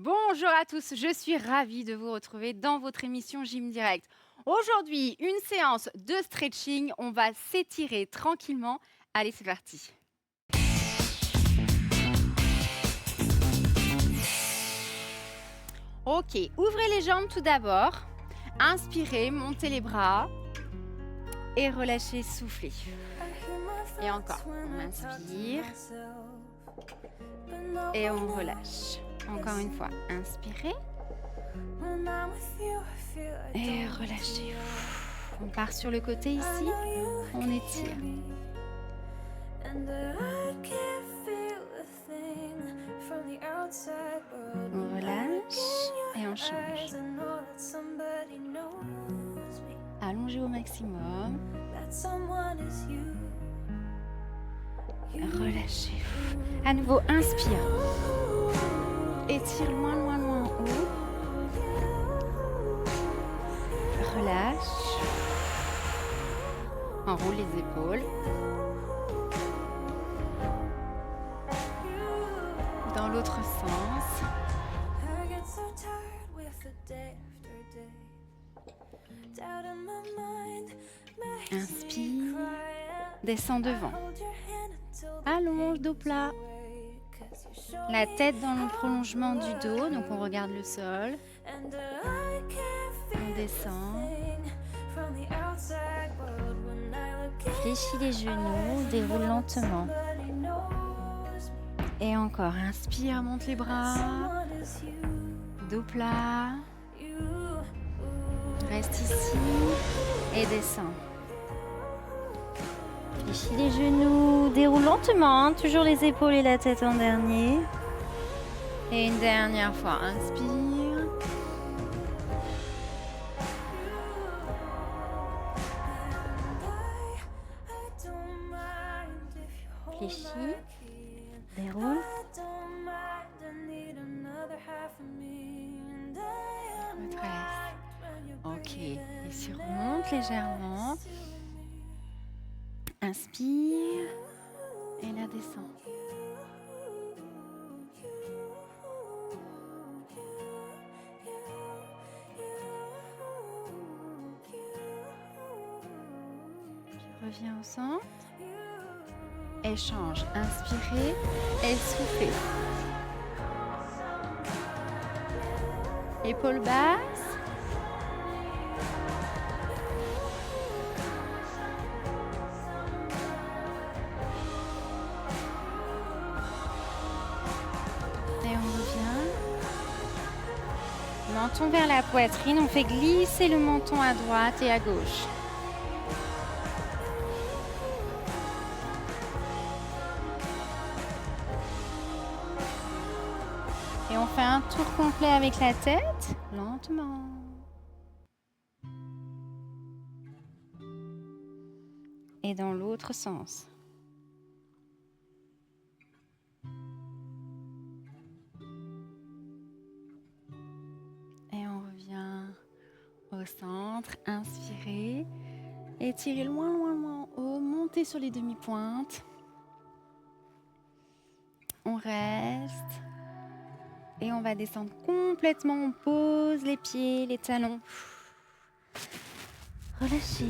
Bonjour à tous, je suis ravie de vous retrouver dans votre émission Gym Direct. Aujourd'hui, une séance de stretching, on va s'étirer tranquillement. Allez, c'est parti. Ok, ouvrez les jambes tout d'abord. Inspirez, montez les bras et relâchez, soufflez. Et encore, on inspire et on relâche. Encore une fois, inspirez et relâchez. On part sur le côté ici, on étire. On relâche et on change. Allongez au maximum. Relâchez. À nouveau, inspire. Étire loin, loin, loin en haut. Relâche. Enroule les épaules. Dans l'autre sens. Inspire. Descends devant. Allonge, dos plat. La tête dans le prolongement du dos, donc on regarde le sol. On descend. Fléchis les genoux, déroule lentement. Et encore, inspire, monte les bras. Dos plat. Reste ici et descends. Fléchis les genoux, déroule lentement, toujours les épaules et la tête en dernier. Et une dernière fois, inspire. Fléchis, déroule. Redresse. Ok, ici remonte légèrement. Inspire et la descend. Je reviens au centre. Échange. Inspirez et soufflez. Épaules basses. Et on revient. Menton vers la poitrine. On fait glisser le menton à droite et à gauche. Et on fait un tour complet avec la tête, lentement. Et dans l'autre sens. Et on revient au centre, inspirez. Étirez loin, loin, loin en haut, montez sur les demi-pointes. On reste. Et on va descendre complètement. On pose les pieds, les talons. Relâchez.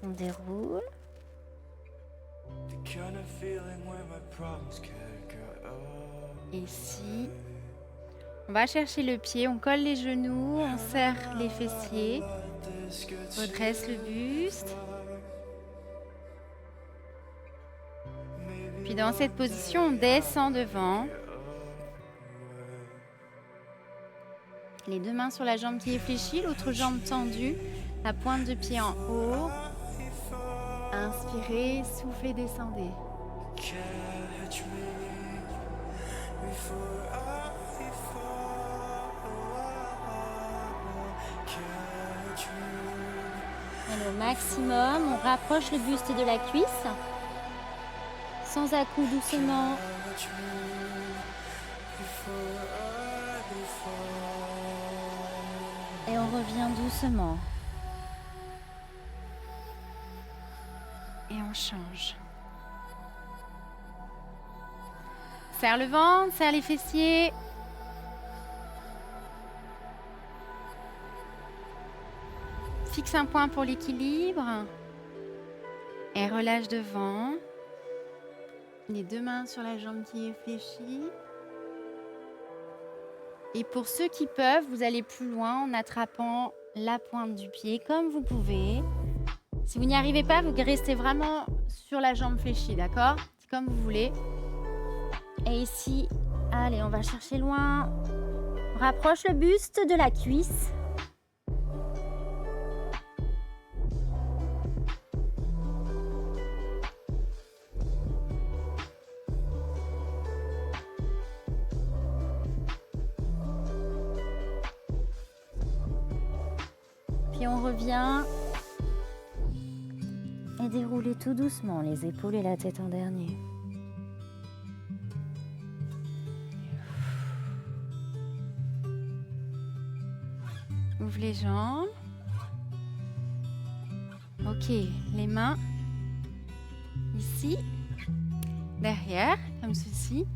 On déroule. Ici. On va chercher le pied, on colle les genoux, on serre les fessiers. Redresse le buste. Puis dans cette position, on descend devant. Les deux mains sur la jambe qui est fléchie, l'autre jambe tendue, la pointe de pied en haut. Inspirez, soufflez, descendez. Et au maximum, on rapproche le buste de la cuisse. Sans à-coups, doucement. Et on revient doucement. Et on change. Serre le ventre, serre les fessiers. Fixe un point pour l'équilibre. Et relâche devant. Les deux mains sur la jambe qui est fléchie. Et pour ceux qui peuvent, vous allez plus loin en attrapant la pointe du pied comme vous pouvez. Si vous n'y arrivez pas, vous restez vraiment sur la jambe fléchie, d'accord? C'est comme vous voulez. Et ici, allez, on va chercher loin. On rapproche le buste de la cuisse. Puis on revient et déroulez tout doucement les épaules et la tête en dernier. Ouvre les jambes. Ok, les mains ici, derrière, comme ceci.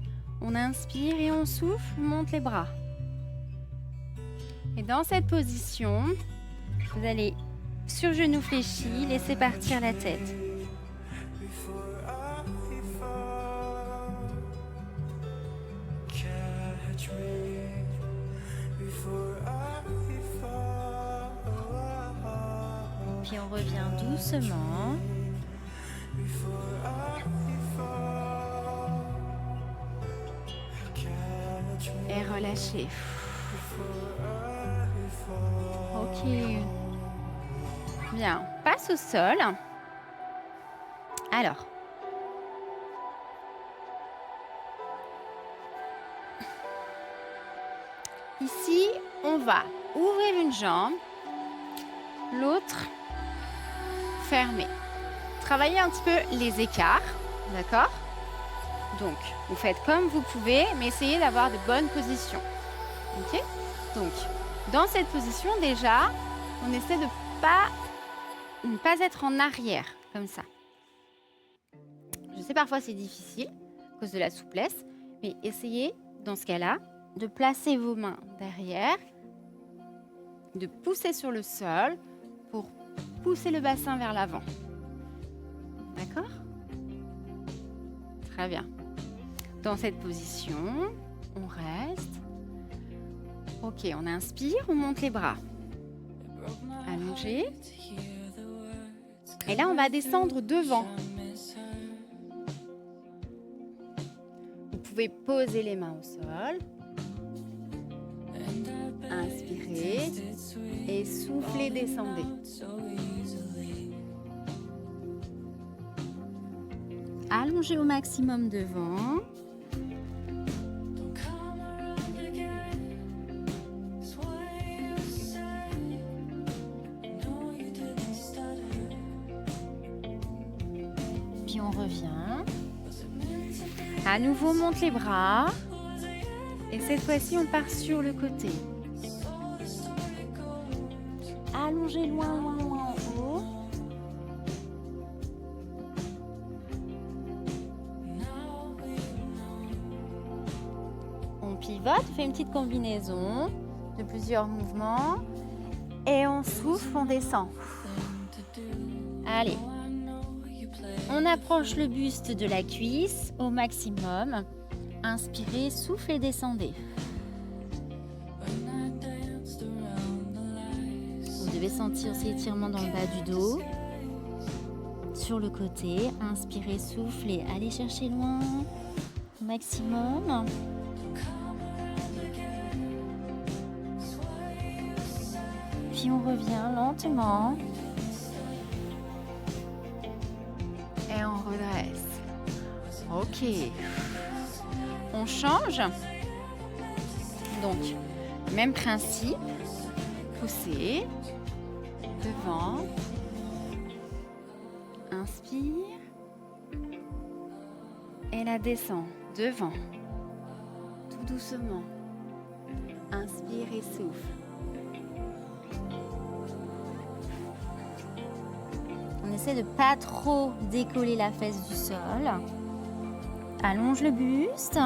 On inspire et on souffle, on monte les bras. Et dans cette position, vous allez sur genou fléchi, laisser partir la tête. Puis on revient doucement. Et relâchez. Ok. Bien, on passe au sol. Alors. Ici, on va ouvrir une jambe, l'autre fermée. Travaillez un petit peu les écarts, d'accord? Donc, vous faites comme vous pouvez, mais essayez d'avoir de bonnes positions. Ok? Donc, dans cette position, déjà, on essaie de ne pas être en arrière, comme ça. Je sais parfois c'est difficile, à cause de la souplesse, mais essayez, dans ce cas-là, de placer vos mains derrière, de pousser sur le sol pour pousser le bassin vers l'avant. D'accord? Très bien. Dans cette position, on reste. Ok, on inspire, on monte les bras. Allongé. Et là, on va descendre devant. Vous pouvez poser les mains au sol. Inspirez et soufflez, descendez. Allongez au maximum devant. Puis on revient. À nouveau, on monte les bras. Et cette fois-ci, on part sur le côté. Allongez loin, loin, loin en haut. On pivote, on fait une petite combinaison de plusieurs mouvements. Et on souffle, on descend. Allez. On approche le buste de la cuisse au maximum. Inspirez, soufflez, descendez. Vous devez sentir ces étirements dans le bas du dos. Sur le côté, inspirez, soufflez, allez chercher loin au maximum. Puis on revient lentement. Et on redresse. Ok. On change. Donc, même principe. Poussez. Devant. Inspire. Et la descend. Devant. Tout doucement. Inspire et souffle. On essaie de pas trop décoller la fesse du sol. Allonge le buste.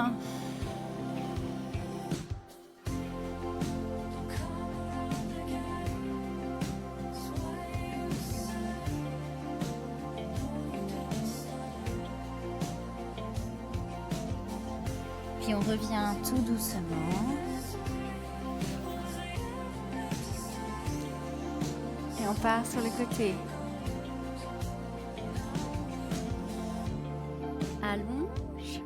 Puis on revient tout doucement. Et on part sur le côté. Allonge.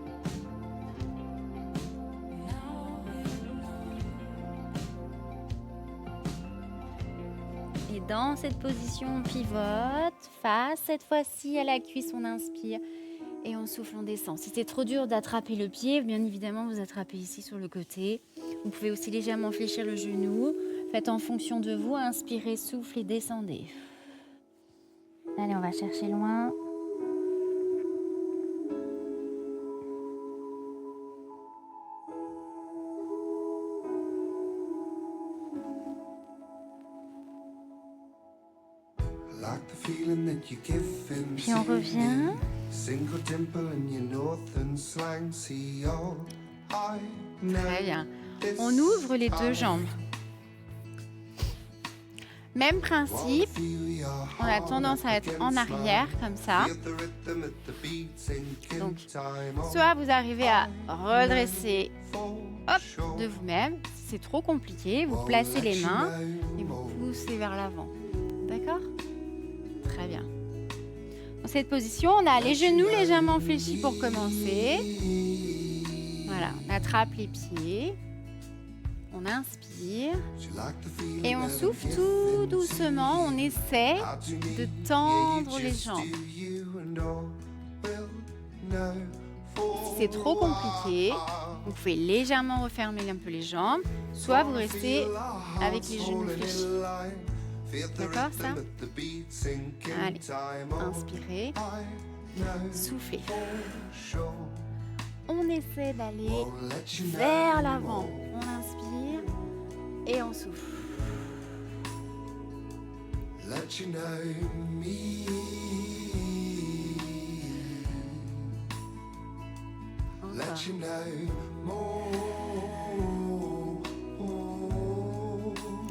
Et dans cette position, on pivote face. Cette fois-ci, à la cuisse, on inspire. Et on souffle, on descend. Si c'est trop dur d'attraper le pied, bien évidemment, vous attrapez ici sur le côté. Vous pouvez aussi légèrement fléchir le genou. Faites en fonction de vous. Inspirez, souffle et descendez. Allez, on va chercher loin. Puis on revient. Très bien. On ouvre les deux jambes. Même principe. On a tendance à être en arrière comme ça. Donc, soit vous arrivez à redresser hop, de vous-même. Si c'est trop compliqué, vous placez les mains et vous poussez vers l'avant. D'accord ? Très bien. Dans cette position, on a les genoux légèrement fléchis pour commencer. Voilà, on attrape les pieds. On inspire. Et on souffle tout doucement. On essaie de tendre les jambes. Si c'est trop compliqué, vous pouvez légèrement refermer un peu les jambes. Soit vous restez avec les genoux fléchis. D'accord, ça? Allez, inspirez, soufflez. On essaie d'aller vers l'avant. On inspire et on souffle.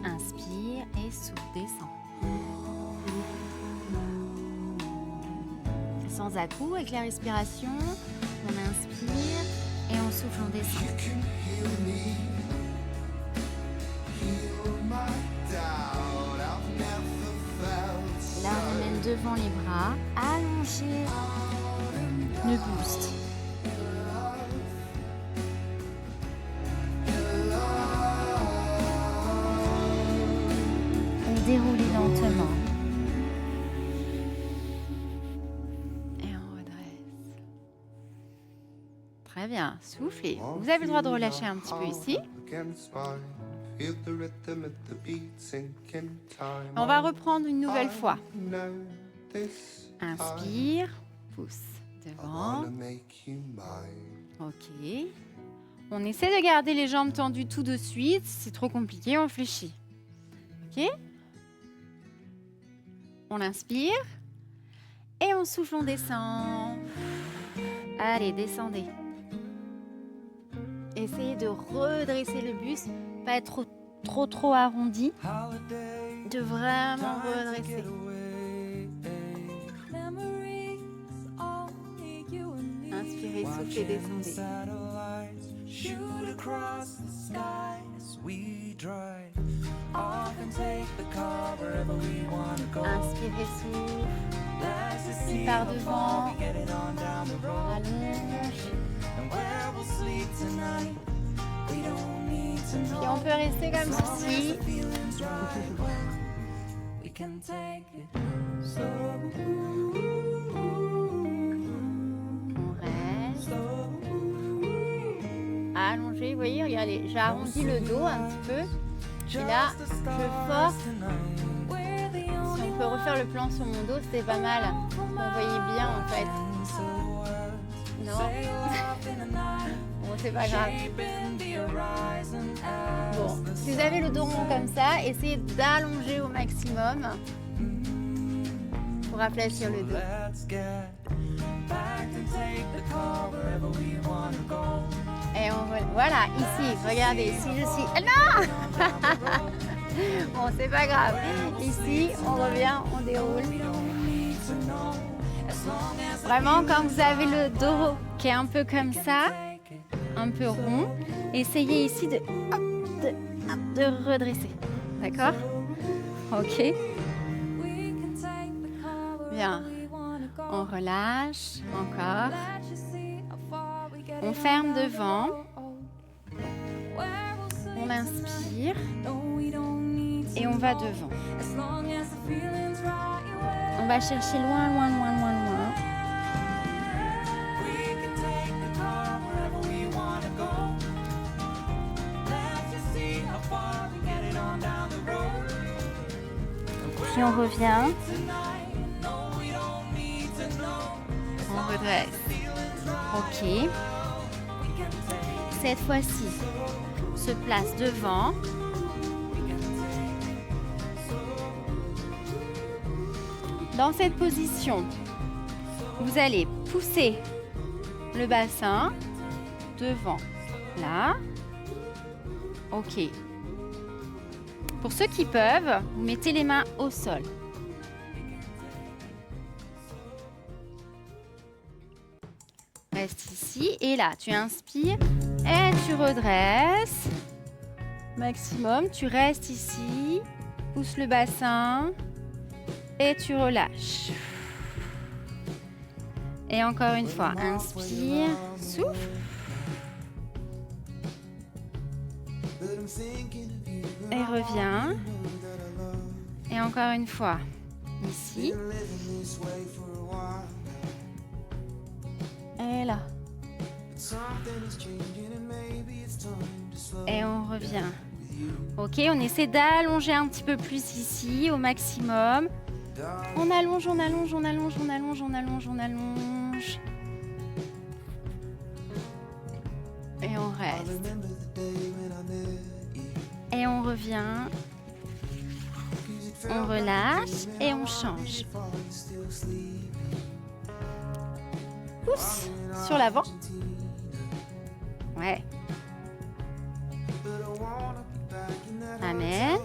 Inspire et souffle, descend. Sans à-coups, avec la respiration, on inspire et on souffle, on descend. Là, on amène devant les bras, allongez le buste. Déroulez lentement. Et on redresse. Très bien, soufflez. Vous avez le droit de relâcher un petit peu ici. On va reprendre une nouvelle fois. Inspire, pousse devant. Ok. On essaie de garder les jambes tendues tout de suite. Si c'est trop compliqué, on fléchit. Ok ? On inspire et on souffle, on descend. Allez, descendez. Essayez de redresser le buste, pas être trop arrondi, de vraiment redresser. Inspirez, soufflez, descendez. Inspirez, souffle. Il part devant. Allonge. Et on peut rester comme ceci. On reste. Allongez, vous voyez, regardez, j'arrondis le dos un petit peu. Et là, je force. Si on peut refaire le plan sur mon dos, c'était pas mal. Vous voyez bien en fait. Non. Bon, c'est pas grave. Bon, si vous avez le dos rond comme ça, essayez d'allonger au maximum pour aplatir le dos. Et voilà, ici, regardez, si je suis... Ah non. Bon, c'est pas grave. Ici, on revient, on déroule. Vraiment, quand vous avez le dos qui est un peu comme ça, un peu rond, essayez ici de redresser. D'accord? Ok. Bien. On relâche encore. On ferme devant. On inspire. Et on va devant. On va chercher loin, loin, loin, loin, loin. Puis on revient. On redresse. Ok. Cette fois-ci, se place devant. Dans cette position, vous allez pousser le bassin devant. Là. Ok. Pour ceux qui peuvent, vous mettez les mains au sol. Reste ici et là, tu inspires et tu redresses. Maximum, tu restes ici, pousse le bassin et tu relâches. Et encore une fois, inspire, souffle. Et reviens. Et encore une fois, ici. Et là. Et on revient. Ok, on essaie d'allonger un petit peu plus ici, au maximum. On allonge, on allonge, on allonge, on allonge, on allonge, on allonge. Et on reste. Et on revient. On relâche et on change. Pousse sur l'avant. Ouais. Amen.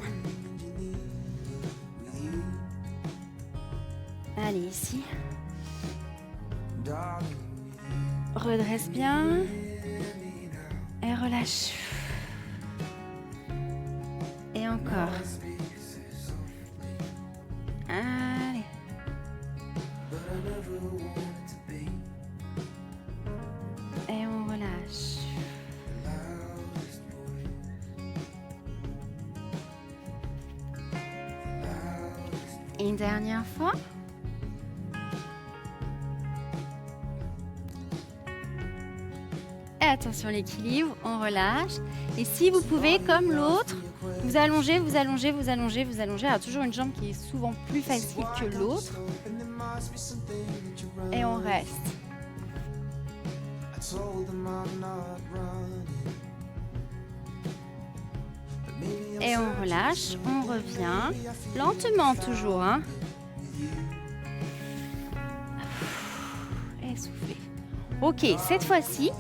Allez, ici. Redresse bien. Et relâche. Et encore. Allez. Et on relâche. Et une dernière fois. Et attention l'équilibre, on relâche. Et si vous pouvez, comme l'autre, vous allongez, vous allongez, vous allongez, vous allongez. Alors toujours une jambe qui est souvent plus facile que l'autre. Et on reste. Et on relâche, on revient. Lentement toujours. Hein. Et soufflez. Ok, cette fois-ci,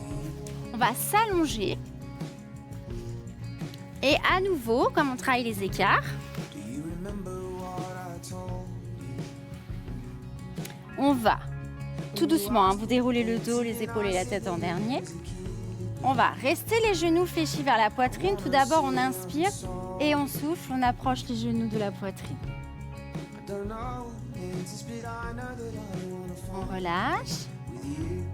on va s'allonger. Et à nouveau, comme on travaille les écarts, on va tout doucement, hein, vous déroulez le dos, les épaules et la tête en dernier. On va rester les genoux fléchis vers la poitrine. Tout d'abord, on inspire et on souffle. On approche les genoux de la poitrine. On relâche.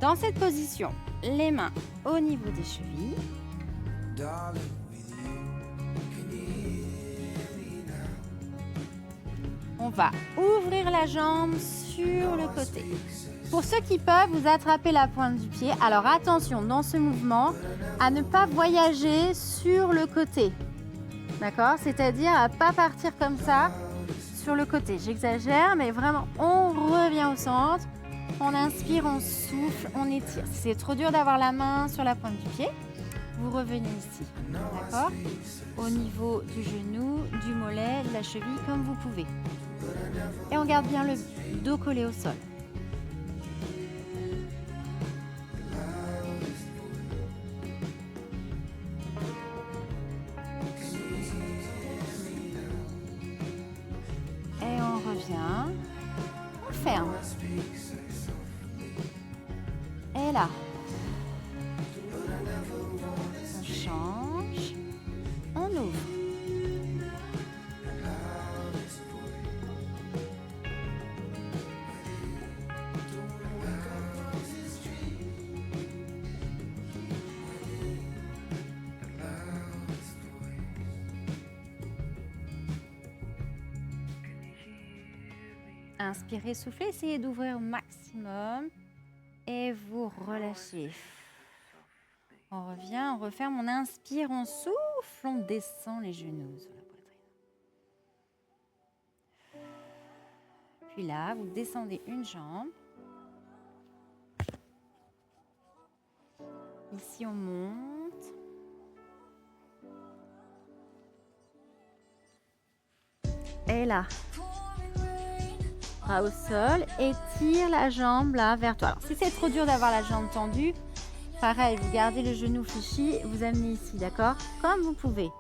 Dans cette position, les mains au niveau des chevilles. On va ouvrir la jambe sur le côté. Pour ceux qui peuvent, vous attrapez la pointe du pied. Alors attention, dans ce mouvement, à ne pas voyager sur le côté. D'accord? C'est-à-dire à ne pas partir comme ça sur le côté. J'exagère, mais vraiment, on revient au centre. On inspire, on souffle, on étire. Si c'est trop dur d'avoir la main sur la pointe du pied, vous revenez ici. D'accord? Au niveau du genou, du mollet, de la cheville, comme vous pouvez. Et on garde bien le dos collé au sol. change, on ouvre. Inspirez, soufflez, essayez d'ouvrir au maximum et vous relâchez. On revient, on referme, on inspire, on souffle, on descend les genoux sur la poitrine. Puis là, vous descendez une jambe. Ici, on monte. Et là, bras au sol, étire la jambe là vers toi. Alors, si c'est trop dur d'avoir la jambe tendue, pareil, vous gardez le genou fléchi, vous amenez ici, d'accord? Comme vous pouvez.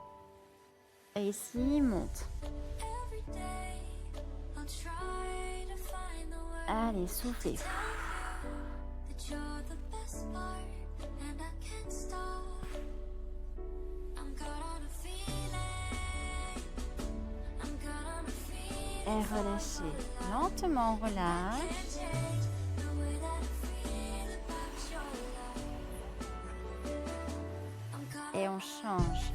Et ici, monte. Allez, soufflez. Et relâchez. Lentement, on relâche. Et on change.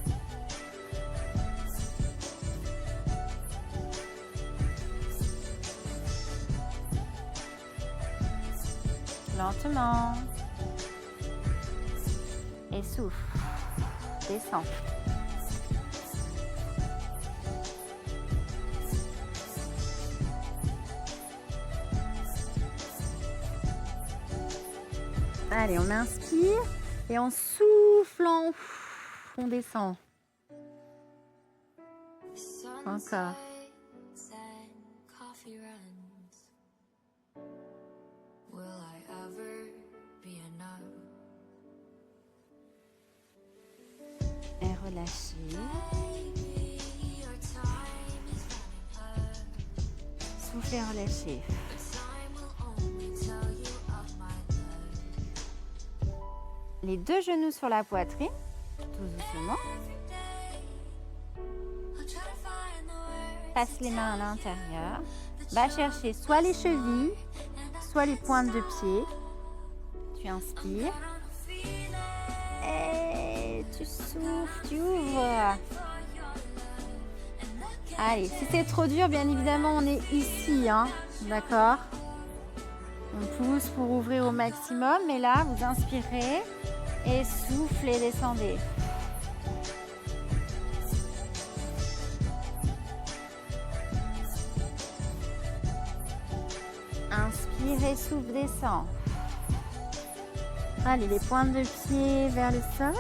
Lentement. Et souffle. Descend. Allez, on inspire et en soufflant, on descend. Encore. Et relâchez. Soufflez, relâchez. Les deux genoux sur la poitrine, tout doucement. Passe les mains à l'intérieur. Va chercher soit les chevilles, soit les pointes de pied. Tu inspires. Et tu souffles, tu ouvres. Allez, si c'est trop dur, bien évidemment, on est ici, hein, d'accord? On pousse pour ouvrir au maximum, mais là, vous inspirez et soufflez, descendez. Inspire et souffle, descend. Allez, les pointes de pied vers le sol.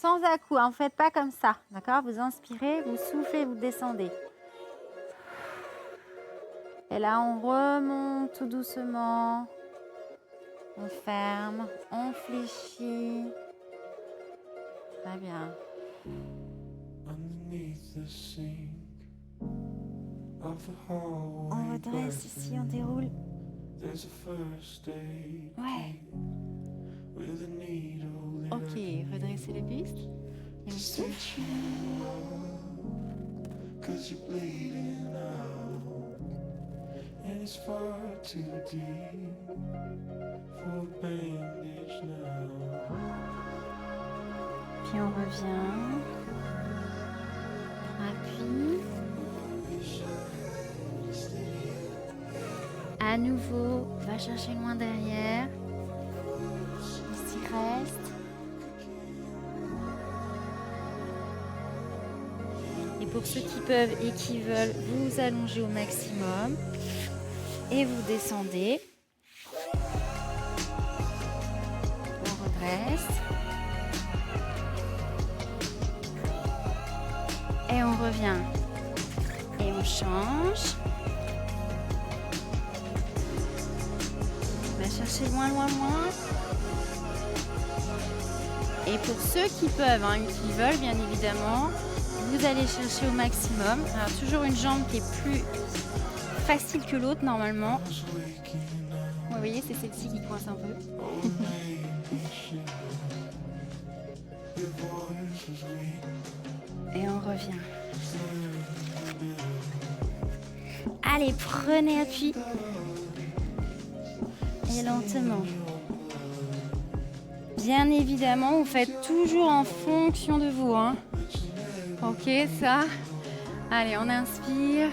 Sans à-coups, hein, faites pas comme ça, d'accord? Vous inspirez, vous soufflez, vous descendez. Et là, on remonte tout doucement. On ferme, on fléchit. Très bien. On redresse ici, on déroule. Ouais. Ok, redressez le buste. Et on souffle. Puis on revient. Appuie. À nouveau, va chercher loin derrière. Ici reste. Et pour ceux qui peuvent et qui veulent, vous vous allongez au maximum. Et vous descendez. On redresse. Et on revient. Et on change. On va chercher loin, loin, loin. Et pour ceux qui peuvent, hein, qui veulent, bien évidemment, Vous allez chercher au maximum. Alors, toujours une jambe qui est plus facile que l'autre normalement. Vous voyez, c'est celle-ci qui coince un peu. Et on revient. Allez, prenez appui. Et lentement. Bien évidemment, vous faites toujours en fonction de vous. Hein. Ok, ça. Allez, on inspire.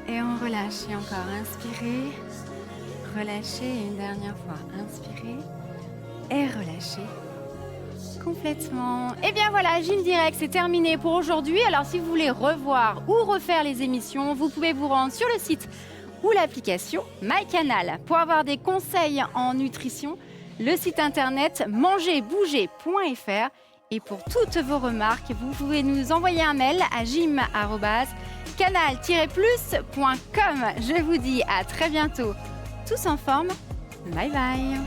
Et on relâche. Et encore, inspirez. Relâchez. Et une dernière fois, inspirez. Et relâchez. Complètement. Et bien voilà, Gym Direct, c'est terminé pour aujourd'hui. Alors si vous voulez revoir ou refaire les émissions, vous pouvez vous rendre sur le site ou l'application MyCanal pour avoir des conseils en nutrition, le site internet mangerbouger.fr. Et pour toutes vos remarques, vous pouvez nous envoyer un mail à gym@canal-plus.com. Je vous dis à très bientôt. Tous en forme. Bye bye.